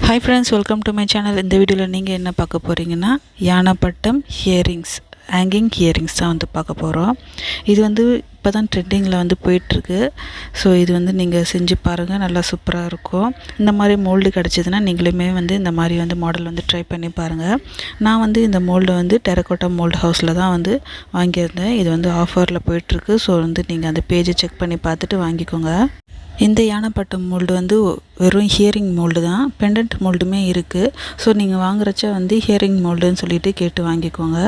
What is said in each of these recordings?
Hi friends, welcome to my channel. இந்த வீடியோவில் நீங்கள் என்ன பார்க்க போகிறீங்கன்னா, யானைப்பட்டம் ஹியரிங்ஸ், ஹேங்கிங் ஹியரிங்ஸ் தான் வந்து பார்க்க போகிறோம். இது வந்து இப்போ தான் ட்ரெண்டிங்கில் வந்து போயிட்டுருக்கு. ஸோ இது வந்து நீங்கள் செஞ்சு பாருங்கள், நல்லா சூப்பராக இருக்கும். இந்த மாதிரி மோல்டு கிடச்சிதுன்னா நீங்களுமே வந்து இந்த மாதிரி வந்து மாடல் வந்து ட்ரை பண்ணி பாருங்கள். நான் வந்து இந்த மோல்டு வந்து டெரகோட்டா மோல்டு ஹவுஸில் தான் வந்து வாங்கியிருந்தேன். இது வந்து ஆஃபரில் போயிட்டுருக்கு. ஸோ வந்து நீங்கள் அந்த பேஜை செக் பண்ணி பார்த்துட்டு வாங்கிக்கோங்க. இந்த யானைப்பட்டம் மோல்டு வந்து வெறும் ஹியரிங் மோல்டு தான், பெண்டன்ட் மோல்டுமே இருக்குது. ஸோ நீங்கள் வாங்குறச்ச வந்து ஹியரிங் மோல்டுன்னு சொல்லிட்டு கேட்டு வாங்கிக்கோங்க.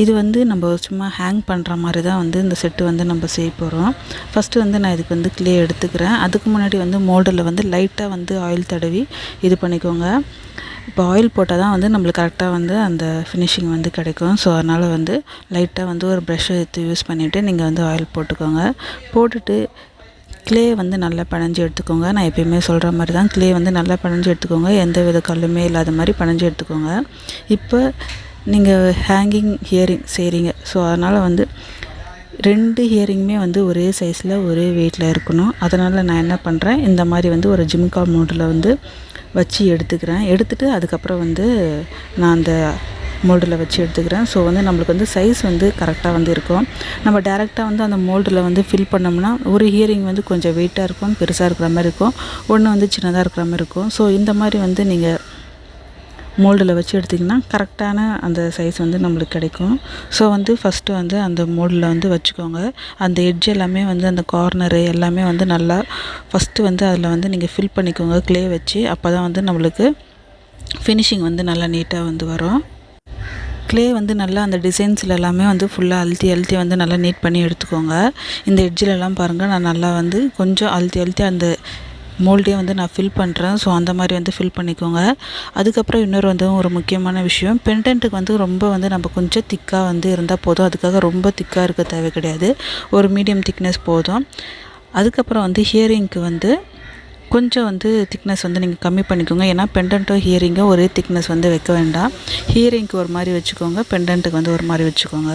இது வந்து நம்ம சும்மா ஹேங் பண்ணுற மாதிரி தான் வந்து இந்த செட்டு வந்து நம்ம செய்ய போகிறோம். ஃபஸ்ட்டு வந்து நான் இதுக்கு வந்து க்ளே எடுத்துக்கிறேன். அதுக்கு முன்னாடி வந்து மோல்டில் வந்து லைட்டாக வந்து ஆயில் தடவி இது பண்ணிக்கோங்க. இப்போ ஆயில் போட்டால் தான் வந்து நம்மளுக்கு கரெக்டாக வந்து அந்த ஃபினிஷிங் வந்து கிடைக்கும். ஸோ அதனால் வந்து லைட்டாக வந்து ஒரு ப்ரஷ்ஷை எடுத்து யூஸ் பண்ணிவிட்டு நீங்கள் வந்து ஆயில் போட்டுக்கோங்க. போட்டுட்டு க்ளே வந்து நல்லா பனஞ்சு எடுத்துக்கோங்க. நான் எப்பயுமே சொல்கிற மாதிரி தான், க்ளே வந்து நல்லா பனஞ்சு எடுத்துக்கோங்க. எந்த வித கல்லுமே இல்லாத மாதிரி பனஞ்சு எடுத்துக்கோங்க. இப்போ நீங்கள் ஹேங்கிங் ஹியரிங் செய்கிறீங்க. ஸோ அதனால் வந்து 2 ஹியரிங்குமே வந்து ஒரே சைஸில் ஒரே வெயிட்டில் இருக்கணும். அதனால் நான் என்ன பண்ணுறேன், இந்த மாதிரி வந்து ஒரு ஜிம்கா மோல்டில் வந்து வச்சு எடுத்துக்கிறேன். எடுத்துகிட்டு அதுக்கப்புறம் வந்து நான் அந்த மோல்டில் வச்சு எடுத்துக்கிறேன். ஸோ வந்து நம்மளுக்கு வந்து சைஸ் வந்து கரெக்டாக வந்து இருக்கும். நம்ம டேரெக்டாக வந்து அந்த மோல்டில் வந்து ஃபில் பண்ணோம்னா ஒரு ஹியரிங் வந்து கொஞ்சம் வெயிட்டாக இருக்கும், பெருசாக இருக்கிற மாதிரி இருக்கும், ஒன்று வந்து சின்னதாக இருக்கிற மாதிரி இருக்கும். ஸோ இந்த மாதிரி வந்து நீங்கள் மோல்டில் வச்சு எடுத்திங்கன்னா கரெக்டான அந்த சைஸ் வந்து நம்மளுக்கு கிடைக்கும். ஸோ வந்து ஃபஸ்ட்டு வந்து அந்த மோல்டில் வந்து வச்சுக்கோங்க. அந்த எட்ஜ் எல்லாமே வந்து அந்த கார்னரு எல்லாமே வந்து நல்லா ஃபஸ்ட்டு வந்து அதில் வந்து நீங்கள் ஃபில் பண்ணிக்கோங்க க்ளே வச்சு. அப்போ தான் வந்து நம்மளுக்கு ஃபினிஷிங் வந்து நல்லா நீட்டாக வந்து வரும். க்ளே வந்து நல்லா அந்த டிசைன்ஸில் எல்லாமே வந்து ஃபுல்லாக அழுத்தி வந்து நல்லா நீட் பண்ணி எடுத்துக்கோங்க. இந்த எட்ஜிலெல்லாம் பாருங்கள், நான் நல்லா வந்து கொஞ்சம் அழுத்தி அந்த மோல்டே வந்து நான் ஃபில் பண்ணுறேன். ஸோ அந்த மாதிரி வந்து ஃபில் பண்ணிக்கோங்க. அதுக்கப்புறம் இன்னொரு வந்து ஒரு முக்கியமான விஷயம், பெண்டன்ட்டுக்கு வந்து ரொம்ப வந்து நம்ம கொஞ்சம் திக்காக வந்து இருந்தால் போதும். அதுக்காக ரொம்ப திக்காக இருக்க தேவை கிடையாது, ஒரு மீடியம் திக்னஸ் போதும். அதுக்கப்புறம் வந்து ஹியரிங்க்கு வந்து கொஞ்சம் வந்து திக்னஸ் வந்து நீங்கள் கம்மி பண்ணிக்கோங்க. ஏன்னா பெண்டன்ட்டோ ஹியரிங்கோ ஒரே திக்னஸ் வந்து வைக்க வேண்டாம். ஹியரிங்க்கு ஒரு மாதிரி வச்சுக்கோங்க, பெண்டன்ட்டுக்கு வந்து ஒரு மாதிரி வச்சுக்கோங்க.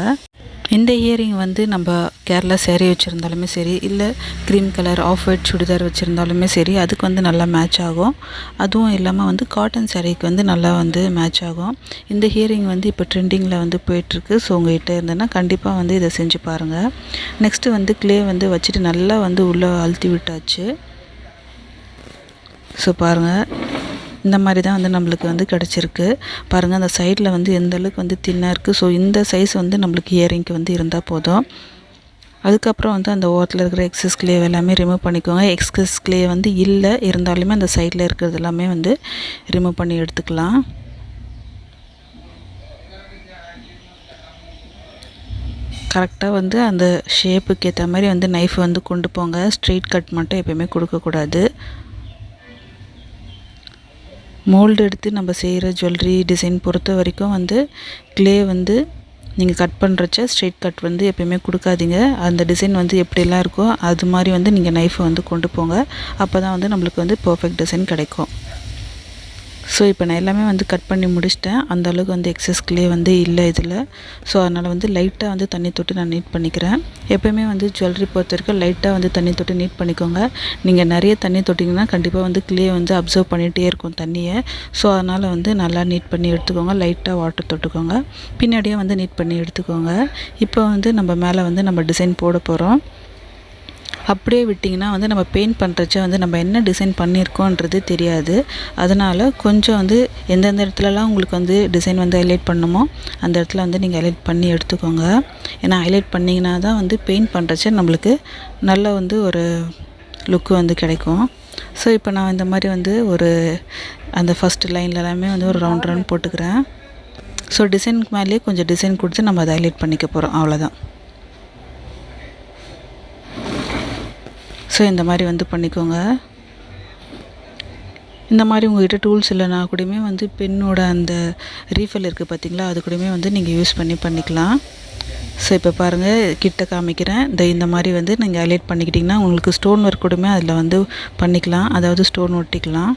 இந்த இயரிங் வந்து நம்ம கேரளா சேரீ வச்சுருந்தாலுமே சரி, இல்லை cream colour off white churidar வச்சுருந்தாலுமே சரி, அதுக்கு வந்து நல்லா மேட்ச் ஆகும். அதுவும் இல்லாமல் வந்து காட்டன் சேரீக்கு வந்து நல்லா வந்து மேட்ச் ஆகும். இந்த ஹியரிங் வந்து இப்போ ட்ரெண்டிங்கில் வந்து போயிட்டுருக்கு. ஸோ உங்கள்கிட்ட இருந்ததுன்னா கண்டிப்பாக வந்து இதை செஞ்சு பாருங்கள். நெக்ஸ்ட்டு வந்து க்ளே வந்து வச்சுட்டு நல்லா வந்து உள்ளே அழுத்தி விட்டாச்சு. ஸோ பாருங்கள், இந்த மாதிரி தான் வந்து நம்மளுக்கு வந்து கிடச்சிருக்கு. பாருங்கள், அந்த சைடில் வந்து எந்த அளவுக்கு வந்து தின்னாக இருக்குது. ஸோ இந்த சைஸ் வந்து நம்மளுக்கு இயரிங்க்கு வந்து இருந்தால் போதும். அதுக்கப்புறம் வந்து அந்த ஓரத்தில் இருக்கிற எக்ஸஸ் க்ளே எல்லாமே ரிமூவ் பண்ணிக்கோங்க. எக்ஸஸ் க்ளே வந்து இல்லை இருந்தாலுமே அந்த சைடில் இருக்கிறது எல்லாமே வந்து ரிமூவ் பண்ணி எடுத்துக்கலாம். கரெக்டாக வந்து அந்த ஷேப்புக்கு ஏற்ற மாதிரி வந்து நைஃப் வந்து கொண்டு போங்க. ஸ்ட்ரெயிட் கட் மட்டும் எப்போயுமே கொடுக்கக்கூடாது. மோல்டு எடுத்து நம்ம செய்கிற ஜுவல்லரி டிசைன் பொறுத்த வரைக்கும் வந்து க்ளே வந்து நீங்கள் கட் பண்ணுறச்ச ஸ்ட்ரெயிட் கட் வந்து எப்போயுமே கொடுக்காதீங்க. அந்த டிசைன் வந்து எப்படிலாம் இருக்கோ அது மாதிரி வந்து நீங்கள் நைஃபை வந்து கொண்டு போங்க. அப்போ தான் வந்து நம்மளுக்கு வந்து பர்ஃபெக்ட் டிசைன் கிடைக்கும். ஸோ இப்போ நான் எல்லாமே வந்து கட் பண்ணி முடிச்சிட்டேன். அந்த அளவுக்கு வந்து எக்ஸஸ் க்ளே வந்து இல்லை இதில். ஸோ அதனால் வந்து லைட்டாக வந்து தண்ணி தொட்டு நான் நீட் பண்ணிக்கிறேன். எப்போயுமே வந்து ஜுவல்லரி பொறுத்த வரைக்கும் லைட்டாக வந்து தண்ணி தொட்டு நீட் பண்ணிக்கோங்க. நீங்கள் நிறைய தண்ணி தொட்டிங்கன்னா கண்டிப்பாக வந்து க்ளே வந்து அப்சர்வ் பண்ணிகிட்டே இருக்கும் தண்ணியை. ஸோ அதனால் வந்து நல்லா நீட் பண்ணி எடுத்துக்கோங்க. லைட்டாக வாட்டர் தொட்டுக்கோங்க, பின்னாடியே வந்து நீட் பண்ணி எடுத்துக்கோங்க. இப்போ வந்து நம்ம மேலே வந்து நம்ம டிசைன் போட போகிறோம். அப்படியே விட்டிங்கன்னா வந்து நம்ம பெயிண்ட் பண்ணுறச்ச வந்து நம்ம என்ன டிசைன் பண்ணியிருக்கோன்றது தெரியாது. அதனால் கொஞ்சம் வந்து எந்தெந்த இடத்துலலாம் உங்களுக்கு வந்து டிசைன் வந்து ஹைலைட் பண்ணணுமோ அந்த இடத்துல வந்து நீங்கள் ஹைலைட் பண்ணி எடுத்துக்கோங்க. ஏன்னா ஹைலைட் பண்ணிங்கன்னா தான் வந்து பெயிண்ட் பண்ணுறச்ச நம்மளுக்கு நல்ல வந்து ஒரு லுக்கு வந்து கிடைக்கும். ஸோ இப்போ நான் இந்த மாதிரி வந்து ஒரு அந்த ஃபஸ்ட்டு லைனில் எல்லாமே வந்து ஒரு ரவுண்ட் போட்டுக்கிறேன். ஸோ டிசைனுக்கு மேலேயே கொஞ்சம் டிசைன் கொடுத்து நம்ம அதை ஹைலைட் பண்ணிக்க போகிறோம், அவ்வளோதான். ஸோ இந்த மாதிரி வந்து பண்ணிக்கோங்க. இந்த மாதிரி உங்கள்கிட்ட டூல்ஸ் இல்லைனா கூடயுமே வந்து பென்னோட அந்த ரீஃபில் இருக்குது பார்த்திங்களா, அது கூடயுமே வந்து நீங்கள் யூஸ் பண்ணிக்கலாம். ஸோ இப்போ பாருங்கள், கிட்ட காமிக்கிறேன். இந்த மாதிரி வந்து நீங்கள் ஹைலைட் பண்ணிக்கிட்டிங்கன்னா உங்களுக்கு ஸ்டோன் ஒர்க் கூடயுமே அதில் வந்து பண்ணிக்கலாம், அதாவது ஸ்டோன் ஒட்டிக்கலாம்.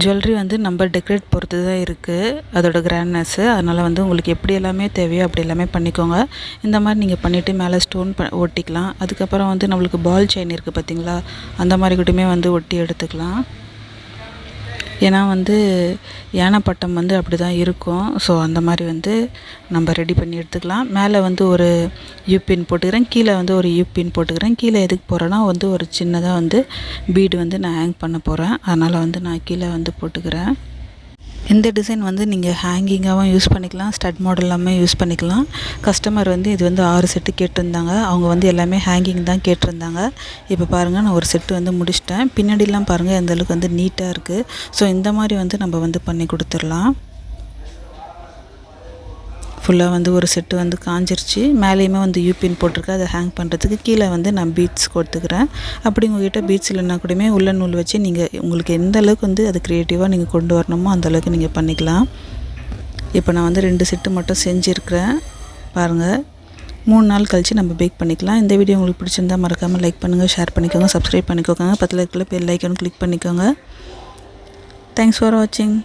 ஜுவல்லரி வந்து நம்ம டெக்கரேட் பொறுத்து தான் இருக்குது அதோட கிராண்ட்னஸ்ஸு. அதனால் வந்து உங்களுக்கு எப்படி எல்லாமே தேவையோ அப்படி எல்லாமே பண்ணிக்கோங்க. இந்த மாதிரி நீங்கள் பண்ணிவிட்டு மேலே ஸ்டோன் ஒட்டிக்கலாம். அதுக்கப்புறம் வந்து நம்மளுக்கு பால் செயின் இருக்குது பார்த்திங்களா, அந்த மாதிரி கூடயுமே வந்து ஒட்டி எடுத்துக்கலாம். ஏன்னா வந்து யானைப்பட்டம் வந்து அப்படி தான் இருக்கும். ஸோ அந்த மாதிரி வந்து நம்ம ரெடி பண்ணி எடுத்துக்கலாம். மேலே வந்து ஒரு யூபின் போட்டுக்கிறேன், கீழே வந்து ஒரு யூபின் போட்டுக்கிறேன். கீழே எதுக்கு போகிறேன்னா வந்து ஒரு சின்னதாக வந்து பீடு வந்து நான் ஹேங் பண்ண போகிறேன். அதனால் வந்து நான் கீழே வந்து போட்டுக்கிறேன். இந்த டிசைன் வந்து நீங்கள் ஹேங்கிங்காகவும் யூஸ் பண்ணிக்கலாம், ஸ்டட் மாடல் எல்லாமே யூஸ் பண்ணிக்கலாம். கஸ்டமர் வந்து இது வந்து 6 செட்டு கேட்டிருந்தாங்க. அவங்க வந்து எல்லாமே ஹேங்கிங் தான் கேட்டிருந்தாங்க. இப்போ பாருங்கள், நான் ஒரு செட்டு வந்து முடிச்சிட்டேன். பின்னாடிலாம் பாருங்கள் எந்தளவுக்கு வந்து நீட்டாக இருக்குது. ஸோ இந்த மாதிரி வந்து நம்ம வந்து பண்ணி கொடுத்துடலாம். ஃபுல்லாக வந்து ஒரு செட்டு வந்து காஞ்சிருச்சு. மேலேயுமே வந்து யூபின் போட்டிருக்கு, அதை ஹேங் பண்ணுறதுக்கு. கீழே வந்து நான் பீட்ஸ் கொடுத்துக்கிறேன். அப்படி உங்கள்கிட்ட பீட்ஸ் இல்லைன்னா கூடமே உள்ள நூல் வச்சு நீங்கள் உங்களுக்கு எந்த அளவுக்கு வந்து அது க்ரியேட்டிவாக நீங்கள் கொண்டு வரணுமோ அந்தளவுக்கு நீங்கள் பண்ணிக்கலாம். இப்போ நான் வந்து 2 செட்டு மட்டும் செஞ்சுருக்கிறேன். பாருங்கள், 3 நாள் கழித்து நம்ம பேக் பண்ணிக்கலாம். இந்த வீடியோ உங்களுக்கு பிடிச்சிருந்தால் மறக்காமல் லைக் பண்ணுங்கள், ஷேர் பண்ணிக்கோங்க, சப்ஸ்கிரைப் பண்ணிக்கோங்க. பக்கத்தில் இருக்கிற பெல் ஐக்கான் கிளிக் பண்ணிக்கோங்க. தேங்க்ஸ் ஃபார் வாட்சிங்.